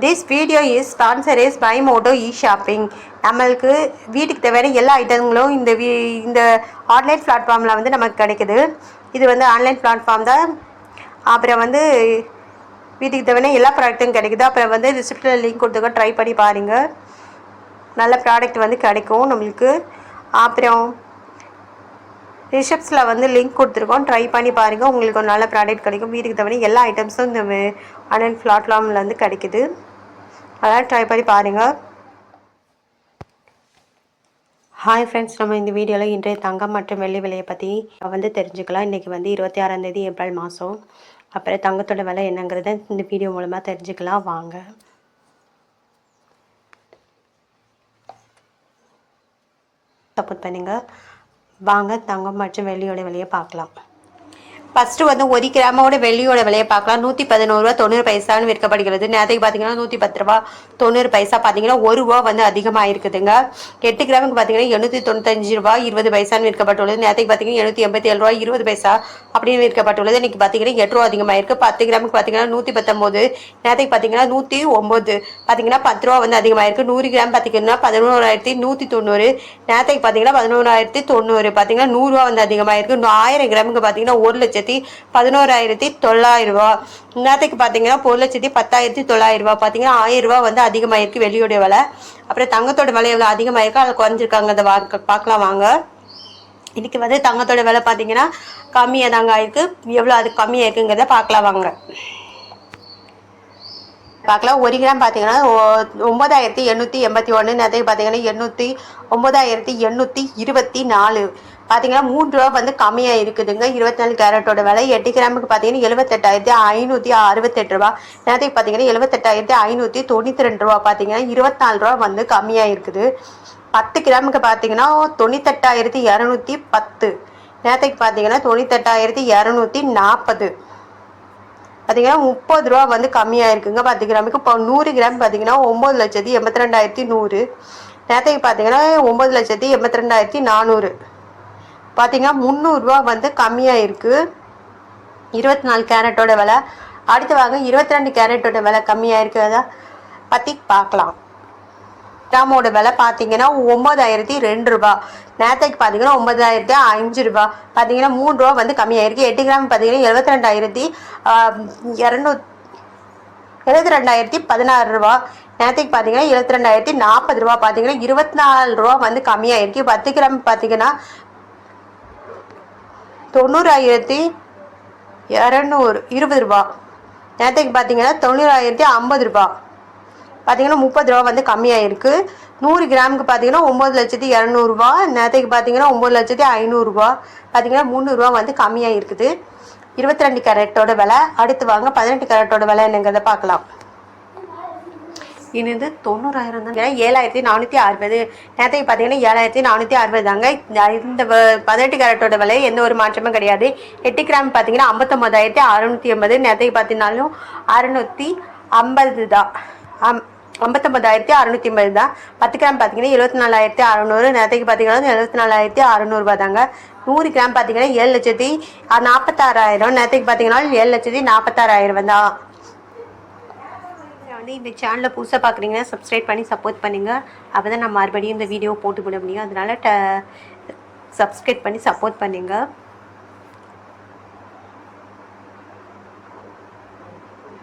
This video is sponsored by Moto e-shopping. நம்மளுக்கு வீட்டுக்கு தேவையான எல்லா ஐட்டங்களும் இந்த ஆன்லைன் பிளாட்ஃபார்மில் வந்து நமக்கு கிடைக்குது. இது வந்து ஆன்லைன் பிளாட்ஃபார்ம் தான். அப்புறம் வந்து வீட்டுக்கு தேவையான எல்லா ப்ராடக்ட்டும் கிடைக்குது. அப்புறம் வந்து ரிசிப்டில் லிங்க் கொடுத்துருக்கோம், ட்ரை பண்ணி பாருங்கள். நல்ல ப்ராடக்ட் வந்து கிடைக்கும் நம்மளுக்கு. அப்புறம் ரிசப்ஸில் வந்து லிங்க் கொடுத்துருக்கோம், ட்ரை பண்ணி பாருங்கள். உங்களுக்கு ஒரு நல்ல ப்ராடக்ட் கிடைக்கும். வீட்டுக்கு தேவையான எல்லா ஐட்டம்ஸும் இந்த ஆன்லைன் பிளாட்ஃபார்மில் வந்து கிடைக்குது. அதான் ட்ரை பண்ணி பாருங்கள். ஹாய் ஃப்ரெண்ட்ஸ், நம்ம இந்த வீடியோவில் இன்றைய தங்கம் மற்றும் வெள்ளி விலையை பற்றி வந்து தெரிஞ்சுக்கலாம். இன்றைக்கி வந்து 26 ஏப்ரல் மாதம். அப்புறம் தங்கத்தோட விலை என்னங்கிறத இந்த வீடியோ மூலமாக தெரிஞ்சுக்கலாம். வாங்க. சப்போர்ட் பண்ணுங்கள். வாங்க தங்கம் மற்றும் வெள்ளியோட விலையை பார்க்கலாம். ஃபஸ்ட்டு வந்து 1 கிராமோட வெள்ளியோட விலையை பார்க்கலாம். 111 ரூபா 90 பைசான்னு விற்கப்படுகிறது. நேரத்துக்கு பார்த்தீங்கன்னா 110 ரூபா 90 பைசா. பார்த்தீங்கன்னா 1 ரூபா வந்து அதிகமாக இருக்குதுங்க. 8 கிராமுக்கு பார்த்தீங்கன்னா 895 ரூபா 20 பைசான்னு விற்கப்பட்டுள்ளது. நேரத்துக்கு பார்த்தீங்கன்னா 787 ரூபா 20 பைசா அப்படின்னு விற்கப்பட்டுள்ளது. இன்னைக்கு பார்த்தீங்கன்னா 8 ரூபா அதிகமாக இருக்குது. 10 கிராமுக்கு பார்த்தீங்கன்னா 119, நேரத்துக்கு பார்த்தீங்கன்னா 109, பார்த்தீங்கன்னா 10 ரூபா வந்து அதிகமாக இருக்குது. 100 கிராம் பார்த்தீங்கன்னா 11,190, நேரத்துக்கு பார்த்தீங்கன்னா 11,090, பார்த்தீங்கன்னா 100 ரூபா வந்து அதிகமாக இருக்குது. 1000 கிராமுக்கு பார்த்தீங்கன்னா 1,11,900 ரூபா, நேரத்துக்கு பார்த்தீங்கன்னா 1,10,900 ரூபா, பார்த்தீங்கன்னா 1000 ரூபா வந்து அதிகமாயிருக்கு வெள்ளியோடைய விலை. அப்புறம் தங்கத்தோட விலை எவ்வளோ அதிகமாயிருக்கு, அதில் குறைஞ்சிருக்காங்க, அதை பார்க்கலாம் வாங்க. இன்னைக்கு வந்து தங்கத்தோட விலை பார்த்தீங்கன்னா கம்மியாக தாங்க ஆயிருக்கு. எவ்வளோ அது கம்மியாக இருக்குங்கிறத பார்க்கலாம் வாங்க. பார்க்கலாம். 1 கிராம் பார்த்தீங்கன்னா 9,881, நேரத்துக்கு பார்த்தீங்கன்னா 9,824, பார்த்தீங்கன்னா 3 ரூபா வந்து கம்மியாக இருக்குதுங்க. 24 கேரட்டோட விலை. 8 கிராமுக்கு பார்த்தீங்கன்னா 78,568 ரூபா, நேரத்துக்கு பார்த்தீங்கன்னா 78,592 ரூபா, பார்த்தீங்கன்னா 24 ரூபா வந்து கம்மியாக இருக்குது. 10 கிராமுக்கு பார்த்தீங்கன்னா 98,210, நேரத்துக்கு பார்த்தீங்கன்னா 98,240, பார்த்தீங்கன்னா 30 ரூபா வந்து கம்மியாக இருக்குங்க 10 கிராமுக்கு. இப்போ 100 கிராம் பார்த்தீங்கன்னா 9,82,100, நேரத்துக்கு பார்த்தீங்கன்னா 9,82,400, பார்த்தீங்கன்னா 300 ரூபா வந்து கம்மியாக இருக்குது. 24 கேரட்டோட விலை. அடுத்து வாங்க 22 கேரட்டோட விலை கம்மியாக இருக்கிறத பற்றி பார்க்கலாம். கிராமோட விலை பார்த்தீங்கன்னா 9,002 ரூபா, நேரத்துக்கு பார்த்தீங்கன்னா 9,005 ரூபா, பார்த்தீங்கன்னா 3 ரூபா வந்து கம்மியாக இருக்குது. 8 கிராம் பார்த்தீங்கன்னா 72,216 ரூபா, நேரத்துக்கு பார்த்தீங்கன்னா 72,040 ரூபா, பார்த்தீங்கன்னா 24 ரூபா வந்து கம்மியாக இருக்குது. 10 கிராம் பார்த்தீங்கன்னா 90,220 ரூபா, நேரத்துக்கு பார்த்தீங்கன்னா 90,050 ரூபா, பார்த்தீங்கன்னா 30 ரூபா வந்து கம்மியாக இருக்குது. 100 கிராமுக்கு பார்த்தீங்கன்னா 9,200 ரூபா, நேரத்துக்கு பார்த்தீங்கன்னா 9,500 ரூபா, பார்த்தீங்கன்னா 300 ரூபா வந்து கம்மியாக இருக்குது. 22 கேரட்டோட விலை. அடுத்து வாங்க 18 கேரட்டோட விலை என்னங்கிறத பார்க்கலாம். இது 90,000 தான். 7,460, நேரத்துக்கு பார்த்தீங்கன்னா 7,460 தாங்க. இந்த 18 கேரட்டோட விலை எந்த ஒரு மாற்றமும் கிடையாது. 8 கிராம் பார்த்தீங்கன்னா 59,680, நேரத்துக்கு பார்த்தீங்கன்னாலும் 650 தான். 59,680 தான். 10 கிராம் பார்த்தீங்கன்னா 74,600, நேரத்துக்கு பார்த்தீங்கன்னா 74,600 ரூபா தாங்க. 100 கிராம் பார்த்தீங்கன்னா 7,46,000, நேரத்துக்கு பார்த்தீங்கன்னா 7,46,000 தான். வந்து இந்த சேனலை புதுசாக பார்க்குறீங்கன்னா சப்ஸ்கிரைப் பண்ணி சப்போர்ட் பண்ணுங்கள். அப்போ தான் நான் மறுபடியும் இந்த வீடியோ போட்டு விட முடியும். அதனால் சப்ஸ்கிரைப் பண்ணி சப்போர்ட் பண்ணுங்கள்.